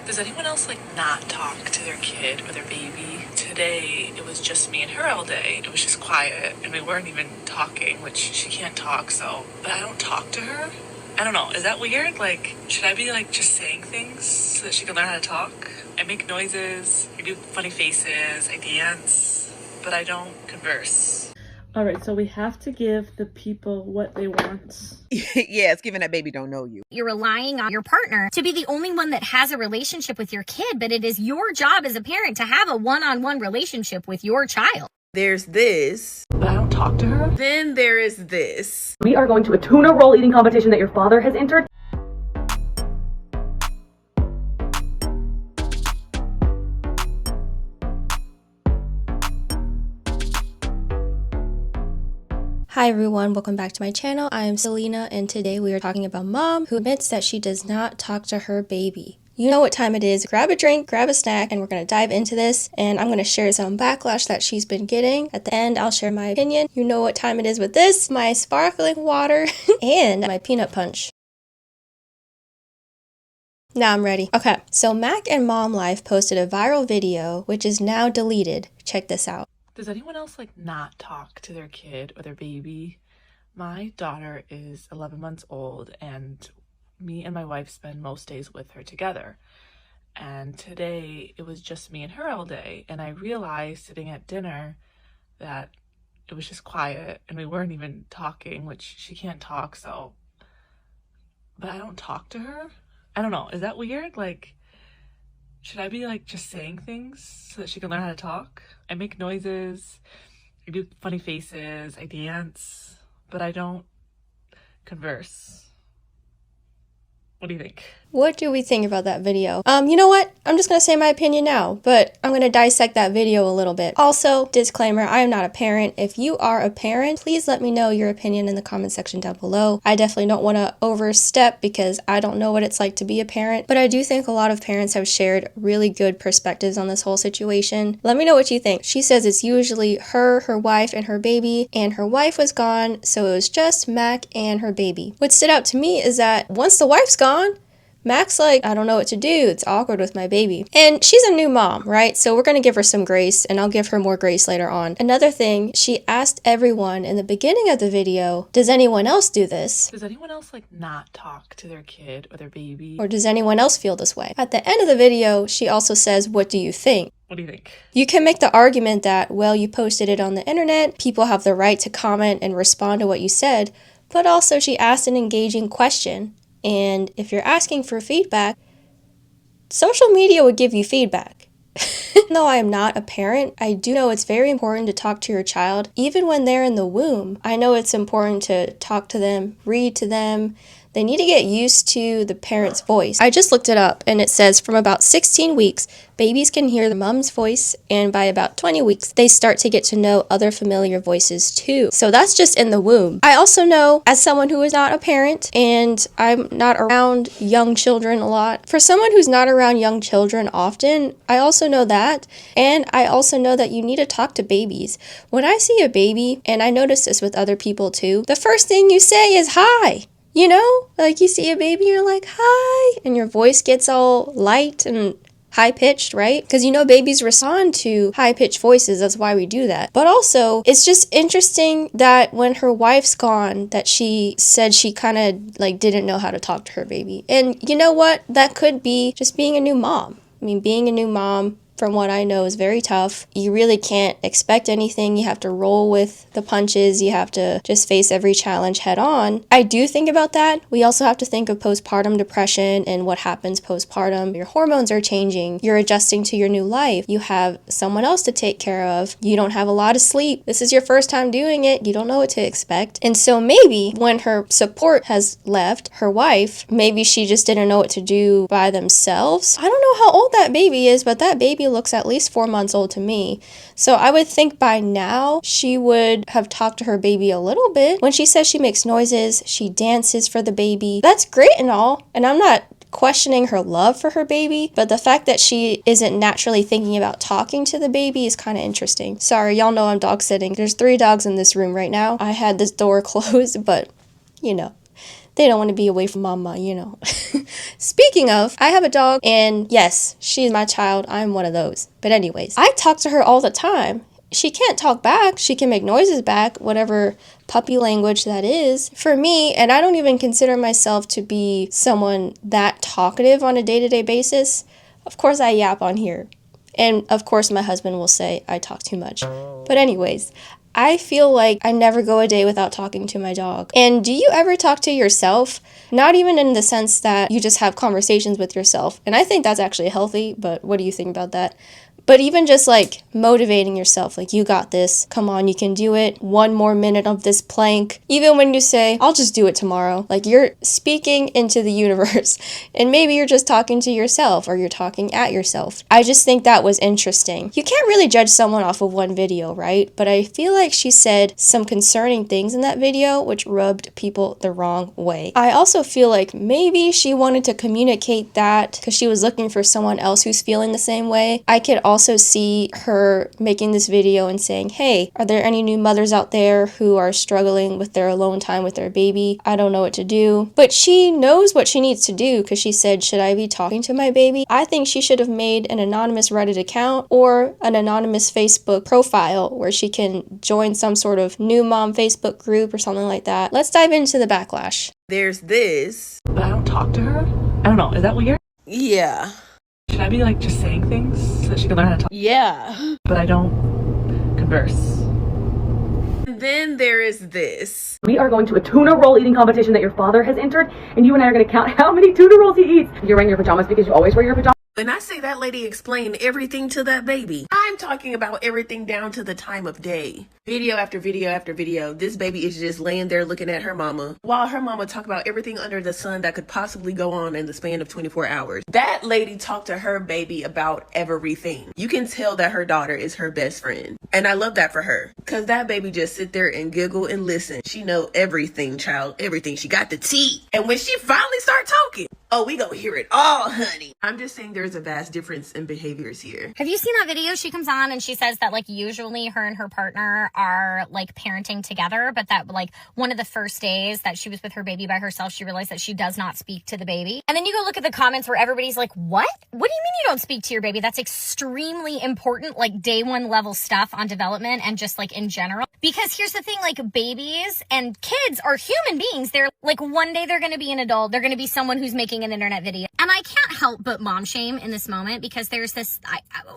Does anyone else not talk to their kid or their baby? Today it was just me and her all day. It was just quiet and we weren't even talking, which she can't talk, but I don't talk to her. I don't know, is that weird? Should I be just saying things so that she can learn how to talk? I make noises, I do funny faces, I dance, but I don't converse. All right, so we have to give the people what they want. Yeah, it's given that baby don't know you. You're relying on your partner to be the only one that has a relationship with your kid, but it is your job as a parent to have a one-on-one relationship with your child. There's this. But I don't talk to her. Then there is this. We are going to a tuna roll eating competition that your father has entered. Hi everyone, welcome back to my channel. I am Selena and today we are talking about mom who admits that she does not talk to her baby. You know what time it is. Grab a drink, grab a snack, and we're going to dive into this. And I'm going to share some backlash that she's been getting. At the end, I'll share my opinion. You know what time it is with this, my sparkling water, and my peanut punch. Now I'm ready. Okay, so Mac and Mom Life posted a viral video, which is now deleted. Check this out. Does anyone else not talk to their kid or their baby? My daughter is 11 months old and me and my wife spend most days with her together. And today it was just me and her all day. And I realized sitting at dinner that it was just quiet and we weren't even talking, which she can't talk, but I don't talk to her. I don't know, is that weird? Should I be just saying things so that she can learn how to talk? I make noises, I do funny faces, I dance, but I don't converse. What do you think? What do we think about that video? You know what? I'm just going to say my opinion now, but I'm going to dissect that video a little bit. Also, disclaimer, I am not a parent. If you are a parent, please let me know your opinion in the comment section down below. I definitely don't want to overstep because I don't know what it's like to be a parent, but I do think a lot of parents have shared really good perspectives on this whole situation. Let me know what you think. She says it's usually her wife, and her baby, and her wife was gone, so it was just Mac and her baby. What stood out to me is that once the wife's gone, Mac's I don't know what to do. It's awkward with my baby. And she's a new mom, right? So we're going to give her some grace, and I'll give her more grace later on. Another thing, she asked everyone in the beginning of the video, does anyone else do this? Does anyone else not talk to their kid or their baby? Or does anyone else feel this way? At the end of the video, she also says, what do you think? What do you think? You can make the argument that, well, you posted it on the internet, people have the right to comment and respond to what you said, but also she asked an engaging question. And if you're asking for feedback, social media would give you feedback. Though I am not a parent, I do know it's very important to talk to your child, even when they're in the womb. I know it's important to talk to them, read to them. They need to get used to the parent's voice. I just looked it up and it says from about 16 weeks, babies can hear the mom's voice, and by about 20 weeks, they start to get to know other familiar voices too. So that's just in the womb. I also know, as someone who is not a parent and I'm not around young children a lot, for someone who's not around young children often, I also know that, and I also know that you need to talk to babies. When I see a baby, and I notice this with other people too, the first thing you say is hi. You know, you see a baby, you're like, hi, and your voice gets all light and high-pitched, right? Because babies respond to high-pitched voices, that's why we do that. But also, it's just interesting that when her wife's gone, that she said she kind of didn't know how to talk to her baby. And you know what? That could be just being a new mom. I mean, being a new mom, from what I know, is very tough. You really can't expect anything. You have to roll with the punches. You have to just face every challenge head on. I do think about that. We also have to think of postpartum depression and what happens postpartum. Your hormones are changing. You're adjusting to your new life. You have someone else to take care of. You don't have a lot of sleep. This is your first time doing it. You don't know what to expect. And so maybe when her support has left, her wife, maybe she just didn't know what to do by themselves. I don't know how old that baby is, but that baby looks at least 4 months old to me. So I would think by now she would have talked to her baby a little bit. When she says she makes noises, she dances for the baby. That's great and all. And I'm not questioning her love for her baby, but the fact that she isn't naturally thinking about talking to the baby is kind of interesting. Sorry, y'all know I'm dog sitting. There's 3 dogs in this room right now. I had this door closed, but They don't want to be away from mama, you know. Speaking of, I have a dog, and yes, she's my child. I'm one of those. But anyways, I talk to her all the time. She can't talk back. She can make noises back, whatever puppy language that is. For me, and I don't even consider myself to be someone that talkative on a day-to-day basis. Of course, I yap on here. And of course, my husband will say I talk too much. But anyways, I feel like I never go a day without talking to my dog. And do you ever talk to yourself? Not even in the sense that you just have conversations with yourself. And I think that's actually healthy, but what do you think about that? But even just like motivating yourself, like, you got this, come on, you can do it, 1 more minute of this plank. Even when you say, I'll just do it tomorrow, like, you're speaking into the universe. And maybe you're just talking to yourself, or you're talking at yourself. I just think that was interesting. You can't really judge someone off of one video, right? But I feel like she said some concerning things in that video, which rubbed people the wrong way. I also feel like maybe she wanted to communicate that because she was looking for someone else who's feeling the same way. I could also see her making this video and saying, hey, are there any new mothers out there who are struggling with their alone time with their baby? I don't know what to do. But she knows what she needs to do, because she said, should I be talking to my baby? I think she should have made an anonymous Reddit account or an anonymous Facebook profile where she can join some sort of new mom Facebook group or something like that. Let's dive into the backlash. There's this. But I don't talk to her? I don't know. Is that weird? Yeah. Should I be like just saying things so that she can learn how to talk? Yeah. But I don't converse. And then there is this. We are going to a tuna roll eating competition that your father has entered, and you and I are going to count how many tuna rolls he eats. You're wearing your pajamas because you always wear your pajamas. When I say that lady explained everything to that baby, I'm talking about everything down to the time of day. Video after video after video, this baby is just laying there looking at her mama, while her mama talk about everything under the sun that could possibly go on in the span of 24 hours. That lady talked to her baby about everything. You can tell that her daughter is her best friend. And I love that for her, because that baby just sit there and giggle and listen. She know everything, child, everything. She got the tea. And when she finally start talking, oh, we gonna hear it all, honey. I'm just saying there's a vast difference in behaviors here. Have you seen that video? She comes on and she says that, like, usually her and her partner are like parenting together, but that, like, one of the first days that she was with her baby by herself, she realized that she does not speak to the baby. And then you go look at the comments where everybody's like, what? What do you mean you don't speak to your baby? That's extremely important, like day 1 level stuff on development and just like in general. Because here's the thing, like, babies and kids are human beings. They're like, one day they're going to be an adult. They're going to be someone who's making an internet video. And I can't help but mom shame in this moment, because there's this,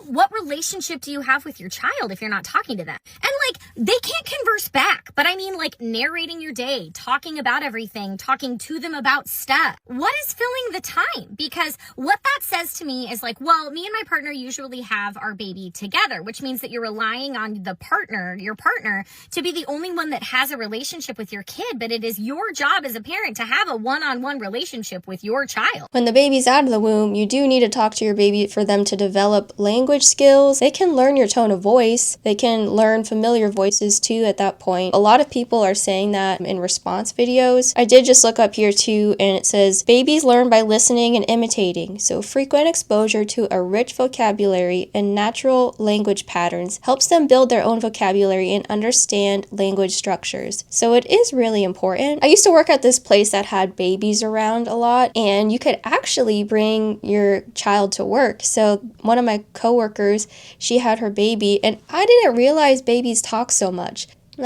what relationship do you have with your child if you're not talking to them? And like, they can't converse back, but I mean, like, narrating your day, talking about everything, talking to them about stuff. What is filling the time? Because what that says to me is like, well, me and my partner usually have our baby together, which means that you're relying on the partner, your partner, to be the only one that has a relationship with your kid, but it is your job as a parent to have a one-on-one relationship with your child. When the baby's out of the womb, you do need to talk to your baby for them to develop language skills. They can learn your tone of voice. They can learn familiar voices too at that point. A lot of people are saying that in response videos. I did just look up here too, and it says, babies learn by listening and imitating. So frequent exposure to a rich vocabulary and natural language patterns helps them build their own vocabulary and understand language structures. So it is really important. I used to work at this place that had babies around a lot, and you could actually bring your child to work. So one of my coworkers, she had her baby, and I didn't realize babies talk so much. You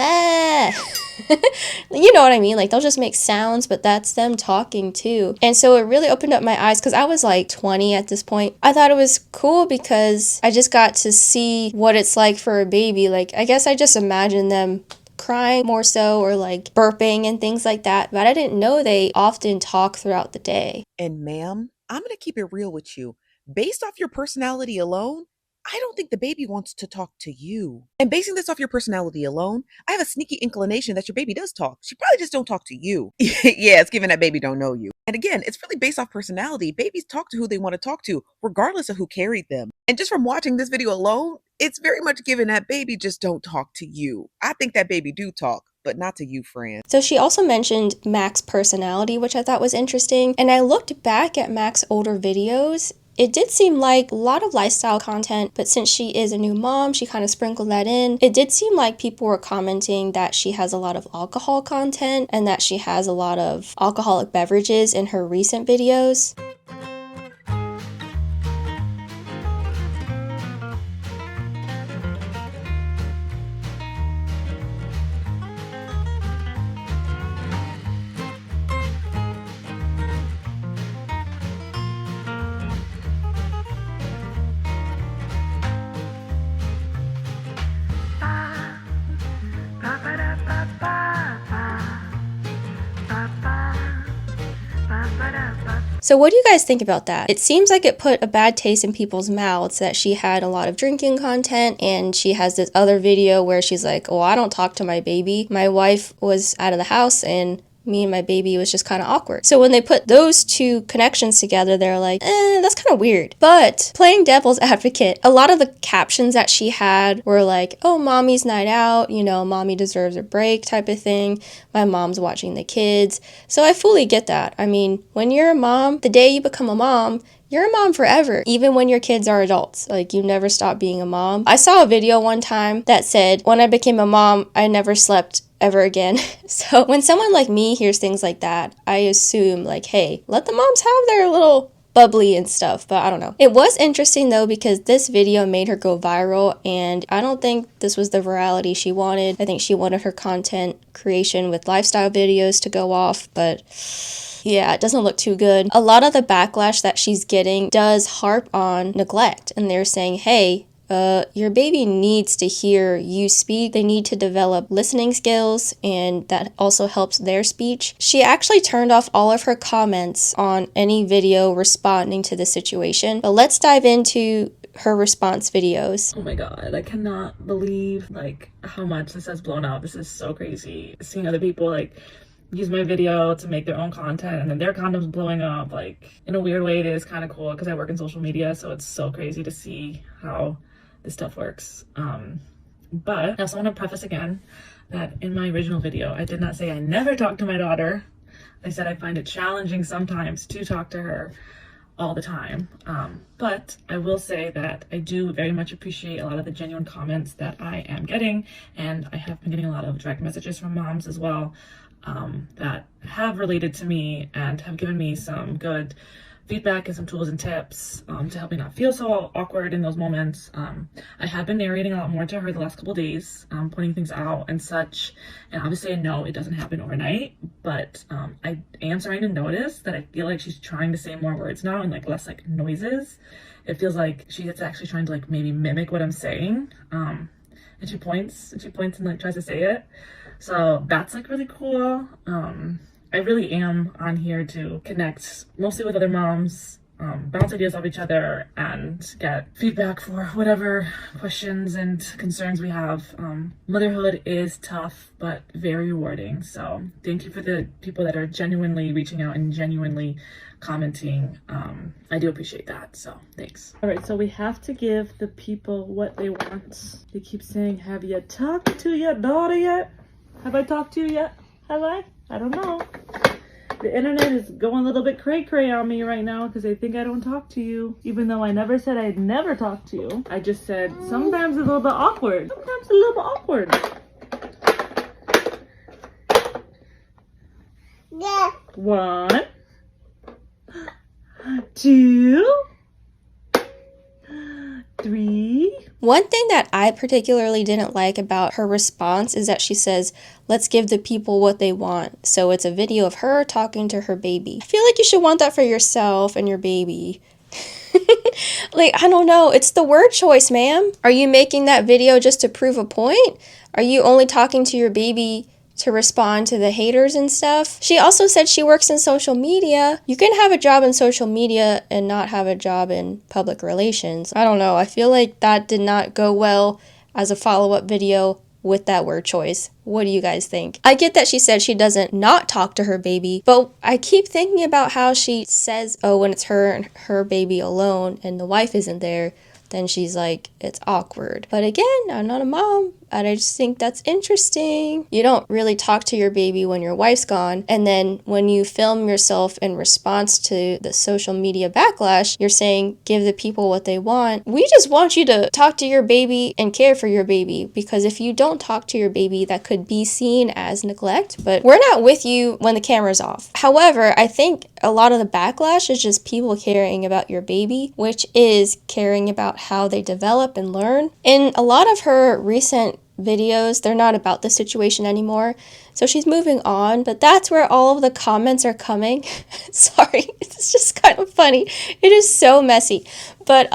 know what I mean? Like, they'll just make sounds, but that's them talking too. And so it really opened up my eyes, because I was like 20 at this point. I thought it was cool because I just got to see what it's like for a baby. Like, I guess I just imagined them crying more so, or like burping and things like that, but I didn't know they often talk throughout the day. And ma'am, I'm going to keep it real with you. Based off your personality alone, I don't think the baby wants to talk to you. And basing this off your personality alone, I have a sneaky inclination that your baby does talk. She probably just don't talk to you. Yeah, it's given that baby don't know you. And again, it's really based off personality. Babies talk to who they want to talk to, regardless of who carried them. And just from watching this video alone, it's very much given that baby just don't talk to you. I think that baby do talk, but not to you, friend. So she also mentioned Mac's personality, which I thought was interesting. And I looked back at Mac's older videos, It did seem like a lot of lifestyle content, but since she is a new mom, she kind of sprinkled that in. It did seem like people were commenting that she has a lot of alcohol content and that she has a lot of alcoholic beverages in her recent videos. So what do you guys think about that? It seems like it put a bad taste in people's mouths that she had a lot of drinking content, and she has this other video where she's like, oh, I don't talk to my baby. My wife was out of the house and me and my baby was just kind of awkward. So when they put those two connections together, they're like, that's kind of weird. But playing devil's advocate, a lot of the captions that she had were like, oh, mommy's night out, you know, mommy deserves a break type of thing. My mom's watching the kids. So I fully get that. I mean, when you're a mom, the day you become a mom, you're a mom forever, even when your kids are adults. Like, you never stop being a mom. I saw a video one time that said, when I became a mom, I never slept ever again. So when someone like me hears things like that, I assume like, hey, let the moms have their little bubbly and stuff, but I don't know. It was interesting though, because this video made her go viral, and I don't think this was the virality she wanted. I think she wanted her content creation with lifestyle videos to go off, but yeah, it doesn't look too good. A lot of the backlash that she's getting does harp on neglect, and they're saying, hey, your baby needs to hear you speak. They need to develop listening skills, and that also helps their speech. She actually turned off all of her comments on any video responding to the situation. But let's dive into her response videos. Oh my god, I cannot believe like how much this has blown out. This is so crazy. Seeing other people like use my video to make their own content, and then their content's blowing up. Like, in a weird way, it is kind of cool because I work in social media, so it's so crazy to see how this stuff works. But I also want to preface again that in my original video, I did not say I never talk to my daughter. I said I find it challenging sometimes to talk to her all the time. But I will say that I do very much appreciate a lot of the genuine comments that I am getting, and I have been getting a lot of direct messages from moms as well that have related to me and have given me some good feedback and some tools and tips to help me not feel so awkward in those moments. I have been narrating a lot more to her the last couple of days, pointing things out and such. And obviously I know it doesn't happen overnight, but I am starting to notice that I feel like she's trying to say more words now and like less like noises. It feels like she's actually trying to like maybe mimic what I'm saying. And she points and like tries to say it. So that's like really cool. I really am on here to connect mostly with other moms, bounce ideas off each other, and get feedback for whatever questions and concerns we have. Motherhood is tough, but very rewarding. So thank you for the people that are genuinely reaching out and genuinely commenting. I do appreciate that, so thanks. All right, so we have to give the people what they want. They keep saying, have you talked to your daughter yet? Have I talked to you yet? Have I? I don't know. The internet is going a little bit cray-cray on me right now because they think I don't talk to you, even though I never said I'd never talk to you. I just said sometimes it's a little bit awkward. Sometimes a little bit awkward. Yeah. 1, 2, 3. One thing that I particularly didn't like about her response is that she says, let's give the people what they want. So it's a video of her talking to her baby. I feel like you should want that for yourself and your baby. Like, I don't know. It's the word choice, ma'am. Are you making that video just to prove a point? Are you only talking to your baby to respond to the haters and stuff? She also said she works in social media. You can have a job in social media and not have a job in public relations. I don't know. I feel like that did not go well as a follow-up video with that word choice. What do you guys think? I get that she said she doesn't not talk to her baby, but I keep thinking about how she says, oh, when it's her and her baby alone and the wife isn't there, then she's like, it's awkward. But again, I'm not a mom, and I just think that's interesting. You don't really talk to your baby when your wife's gone, and then when you film yourself in response to the social media backlash, you're saying, give the people what they want. We just want you to talk to your baby and care for your baby, because if you don't talk to your baby, that could be seen as neglect, but we're not with you when the camera's off. However, I think a lot of the backlash is just people caring about your baby, which is caring about how they develop and learn. In a lot of her recent videos, they're not about the situation anymore, so she's moving on, but that's where all of the comments are coming. Sorry, it's just kind of funny. It is so messy, but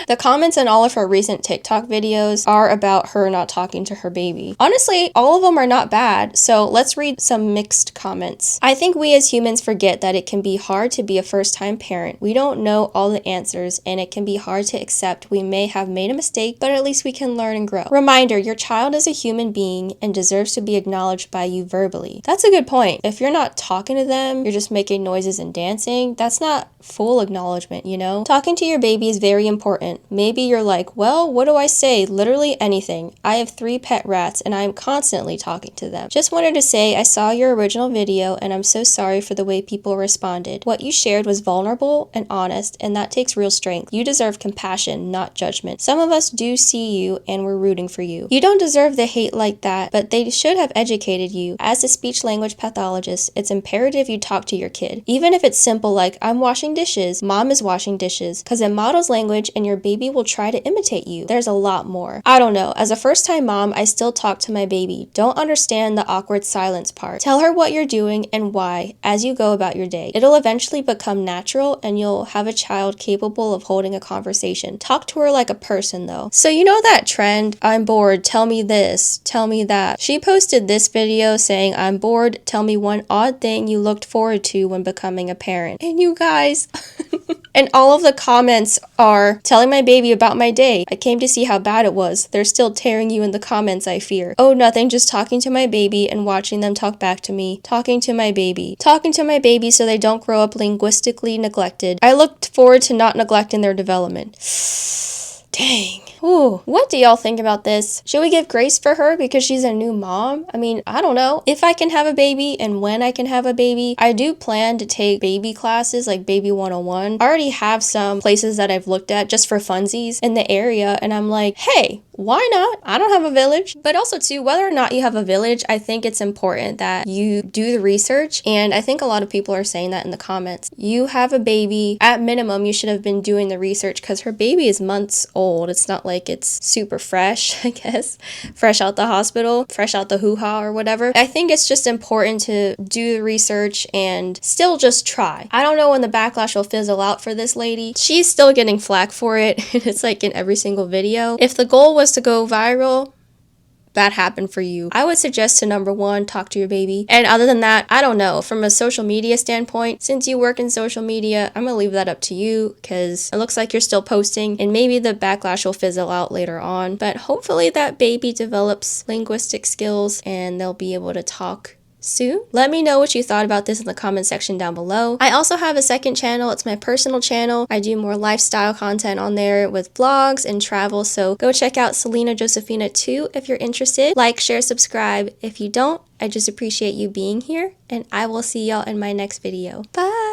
the comments in all of her recent TikTok videos are about her not talking to her baby. Honestly, all of them are not bad, so let's read some mixed comments. I think we as humans forget that it can be hard to be a first-time parent. We don't know all the answers, and it can be hard to accept we may have made a mistake, but at least we can learn and grow. Reminder, your child is a human being and deserves to be acknowledged by you verbally. That's a good point. If you're not talking to them, you're just making noises and dancing, that's not full acknowledgement, you know? Talking to your baby is very important. Maybe you're like, well, what do I say? Literally anything. I have 3 pet rats and I'm constantly talking to them. Just wanted to say I saw your original video and I'm so sorry for the way people responded. What you shared was vulnerable and honest, and that takes real strength. You deserve compassion, not judgment. Some of us do see you and we're rooting for you. You don't deserve the hate like that, but they should have educated you. As a speech language pathologist, it's imperative you talk to your kid. Even if it's simple like, I'm washing dishes, mom is washing dishes, because it models language and your baby will try to imitate you. There's a lot more. I don't know. As a first-time mom, I still talk to my baby. Don't understand the awkward silence part. Tell her what you're doing and why as you go about your day. It'll eventually become natural and you'll have a child capable of holding a conversation. Talk to her like a person though. So you know that trend, I'm bored, tell me this, tell me that. She posted this video saying, I'm bored, tell me one odd thing you looked forward to when becoming a parent. And you guys... And all of the comments are, telling my baby about my day. I came to see how bad it was. They're still tearing you in the comments, I fear. Oh, nothing, just talking to my baby and watching them talk back to me. Talking to my baby. Talking to my baby so they don't grow up linguistically neglected. I looked forward to not neglecting their development. Dang. Ooh, what do y'all think about this? Should we give grace for her because she's a new mom? I mean, I don't know. If I can have a baby and when I can have a baby, I do plan to take baby classes like Baby 101. I already have some places that I've looked at just for funsies in the area, and I'm like, hey, why not? I don't have a village. But also too, whether or not you have a village, I think it's important that you do the research, and I think a lot of people are saying that in the comments. You have a baby, at minimum, you should have been doing the research because her baby is months old. It's not like it's super fresh, I guess. Fresh out the hospital, fresh out the hoo-ha or whatever. I think it's just important to do the research and still just try. I don't know when the backlash will fizzle out for this lady. She's still getting flack for it. It's like in every single video. If the goal was to go viral, that happened for you. I would suggest to number 1, talk to your baby. And other than that, I don't know. From a social media standpoint, since you work in social media, I'm gonna leave that up to you because it looks like you're still posting and maybe the backlash will fizzle out later on. But hopefully that baby develops linguistic skills and they'll be able to talk soon. Let me know what you thought about this in the comment section down below. I also have a second channel. It's my personal channel. I do more lifestyle content on there with vlogs and travel, so go check out Selena Josephina too if you're interested. Like, share, subscribe. If you don't, I just appreciate you being here, and I will see y'all in my next video. Bye!